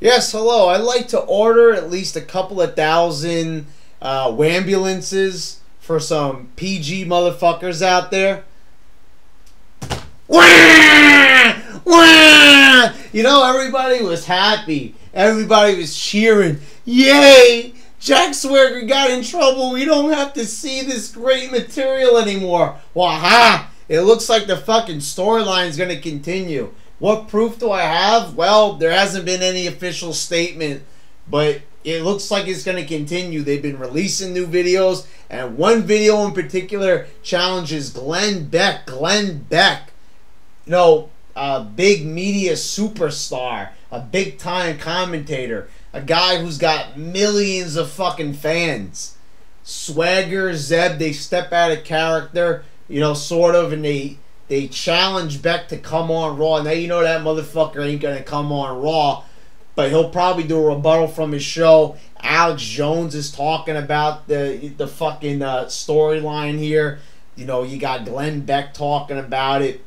Yes, hello. I'd like to order at least a couple of thousand wambulances for some PG motherfuckers out there. Wah! Wah! You know, everybody was happy. Everybody was cheering. Yay! Jack Swagger got in trouble. We don't have to see this great material anymore. Waha! It looks like the fucking storyline is going to continue. What proof do I have? Well, there hasn't been any official statement, but it looks like it's going to continue. They've been releasing new videos, and one video in particular challenges Glenn Beck. Glenn Beck, you know, a big media superstar, a big-time commentator, a guy who's got millions of fucking fans. Swagger, Zeb, they step out of character, you know, sort of, and they challenge Beck to come on Raw. Now you know that motherfucker ain't gonna come on Raw, but he'll probably do a rebuttal from his show. Alex Jones is talking about the fucking storyline here. You know, you got Glenn Beck talking about it.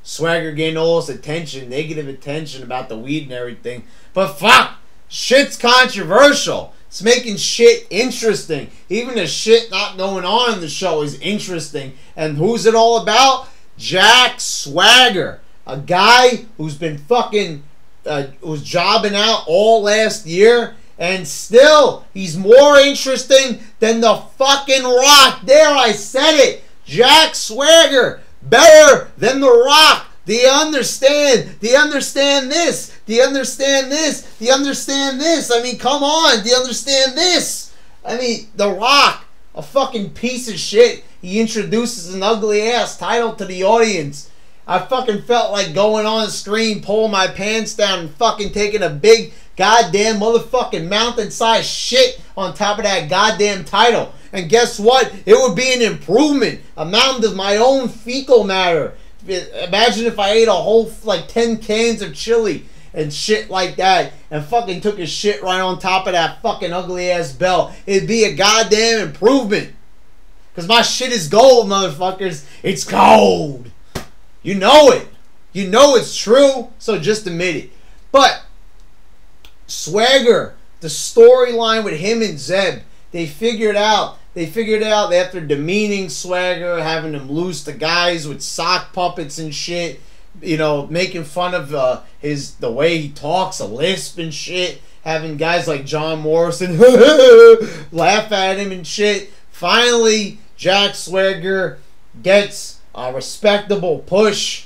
Swagger getting all this attention, negative attention about the weed and everything. But fuck, shit's controversial. It's making shit interesting. Even the shit not going on in the show is interesting. And who's it all about? Jack Swagger, a guy who's been fucking, who's jobbing out all last year, and still he's more interesting than the fucking Rock. There, I said it. Jack Swagger, better than the Rock. Do you understand? Do you understand this? Do you understand this? Do you understand this? I mean, come on. Do you understand this? I mean, The Rock, a fucking piece of shit. He introduces an ugly ass title to the audience. I fucking felt like going on screen, pulling my pants down, and fucking taking a big goddamn motherfucking mountain-sized shit on top of that goddamn title. And guess what? It would be an improvement. A mountain of my own fecal matter. Imagine if I ate a whole, like, 10 cans of chili and shit like that, and fucking took a shit right on top of that fucking ugly ass belt. It'd be a goddamn improvement. Because my shit is gold, motherfuckers. It's gold. You know it. You know it's true, so just admit it. But Swagger, the storyline with him and Zeb, they figured out after demeaning Swagger, having him lose to guys with sock puppets and shit, you know, making fun of the way he talks, a lisp and shit, having guys like John Morrison laugh at him and shit. Finally, Jack Swagger gets a respectable push.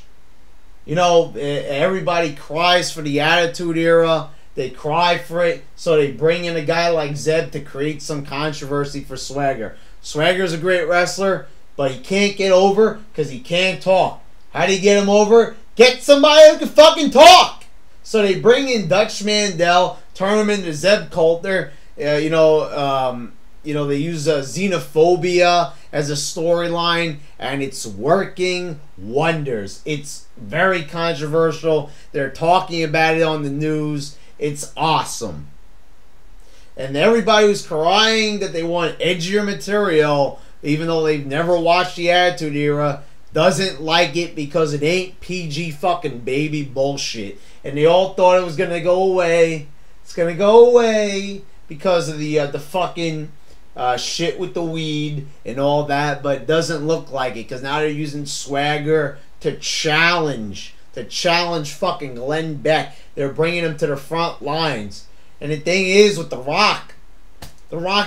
You know, everybody cries for the Attitude Era. They cry for it, so they bring in a guy like Zeb to create some controversy for Swagger. Swagger's a great wrestler, but he can't get over because he can't talk. How do you get him over? Get somebody who can fucking talk! So they bring in Dutch Mandel, turn him into Zeb Coulter. You know, they use xenophobia as a storyline, and it's working wonders. It's very controversial. They're talking about it on the news. It's awesome. And everybody who's crying that they want edgier material, even though they've never watched the Attitude Era, doesn't like it because it ain't PG fucking baby bullshit. And they all thought it was going to go away. It's going to go away because of the fucking shit with the weed and all that, but it doesn't look like it because now they're using Swagger to challenge fucking Glenn Beck. They're bringing him to the front lines. And the thing is, with The Rock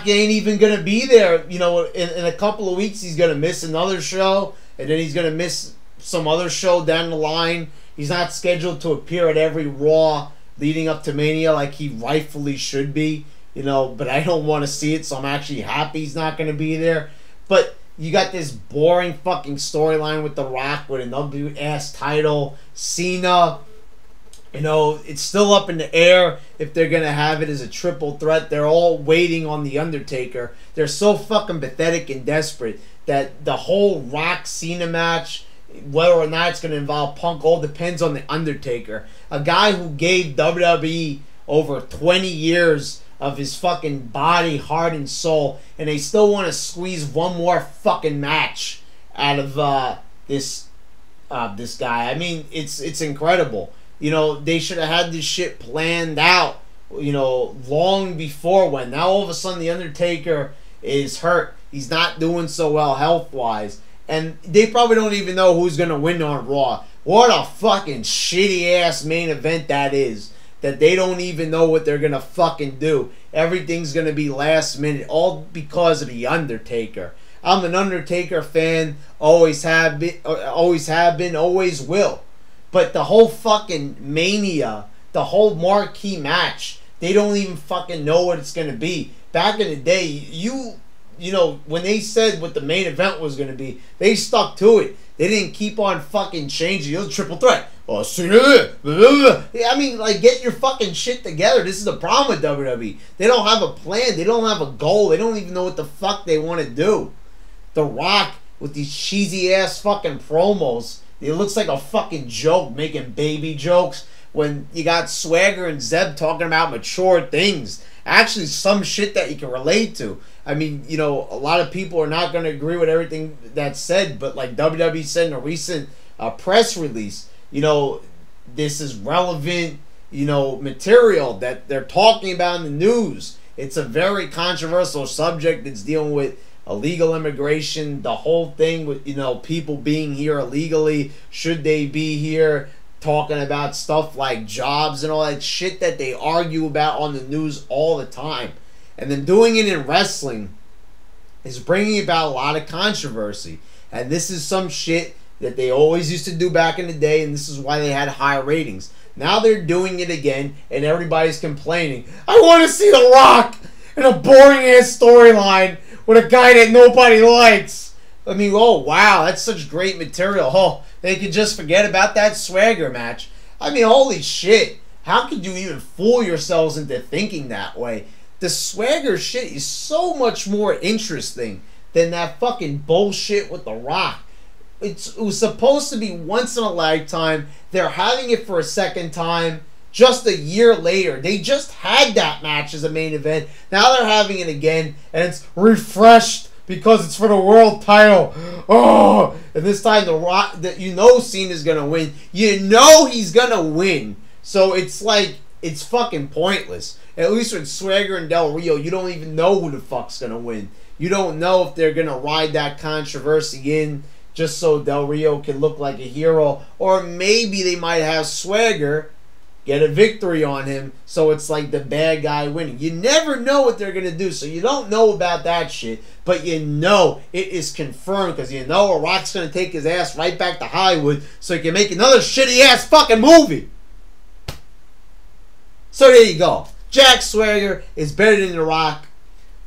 ain't even going to be there. You know, in a couple of weeks, he's going to miss another show, and then he's going to miss some other show down the line. He's not scheduled to appear at every Raw leading up to Mania like he rightfully should be. You know, but I don't want to see it, so I'm actually happy he's not going to be there. But you got this boring fucking storyline with The Rock with an ugly-ass title. Cena, you know, it's still up in the air if they're going to have it as a triple threat. They're all waiting on The Undertaker. They're so fucking pathetic and desperate that the whole Rock-Cena match, whether or not it's going to involve Punk, all depends on The Undertaker. A guy who gave WWE over 20 years of his fucking body, heart, and soul, and they still want to squeeze one more fucking match out of this guy. I mean, it's incredible. You know, they should have had this shit planned out, you know, long before when. Now all of a sudden the Undertaker is hurt. He's not doing so well health-wise. And they probably don't even know who's going to win on Raw. What a fucking shitty-ass main event that is. That they don't even know what they're going to fucking do. Everything's going to be last minute. All because of the Undertaker. I'm an Undertaker fan. Always have been, always will. But the whole fucking Mania, the whole marquee match, they don't even fucking know what it's going to be. Back in the day, you know, when they said what the main event was going to be, they stuck to it. They didn't keep on fucking changing. It was a triple threat. Oh, I mean, like, get your fucking shit together. This is the problem with WWE. They don't have a plan. They don't have a goal. They don't even know what the fuck they want to do. The Rock with these cheesy ass fucking promos. It looks like a fucking joke, making baby jokes when you got Swagger and Zeb talking about mature things. Actually, some shit that you can relate to. I mean, you know, a lot of people are not going to agree with everything that's said, but like WWE said in a recent press release, you know, this is relevant, you know, material that they're talking about in the news. It's a very controversial subject. It's dealing with illegal immigration, the whole thing with, you know, people being here illegally. Should they be here? Talking about stuff like jobs and all that shit that they argue about on the news all the time. And then doing it in wrestling is bringing about a lot of controversy. And this is some shit that they always used to do back in the day, and this is why they had high ratings. Now they're doing it again, and everybody's complaining. I want to see The Rock in a boring-ass storyline with a guy that nobody likes. I mean, oh, wow, that's such great material. Oh, they could just forget about that Swagger match. I mean, holy shit. How could you even fool yourselves into thinking that way? The Swagger shit is so much more interesting than that fucking bullshit with The Rock. It was supposed to be once in a lifetime. They're having it for a second time just a year later. They just had that match as a main event. Now they're having it again, and it's refreshed because it's for the world title. Oh, and this time The Rock, that you know Cena's gonna win. You know he's gonna win. So it's like, it's fucking pointless. At least with Swagger and Del Rio, you don't even know who the fuck's gonna win. You don't know if they're gonna ride that controversy in just so Del Rio can look like a hero, or maybe they might have Swagger get a victory on him, so it's like the bad guy winning. You never know what they're going to do, so you don't know about that shit, but you know it is confirmed, because you know a Rock's going to take his ass right back to Hollywood so he can make another shitty-ass fucking movie. So there you go. Jack Swagger is better than The Rock.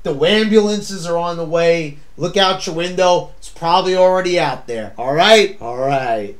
The ambulances are on the way. Look out your window. It's probably already out there. All right? All right.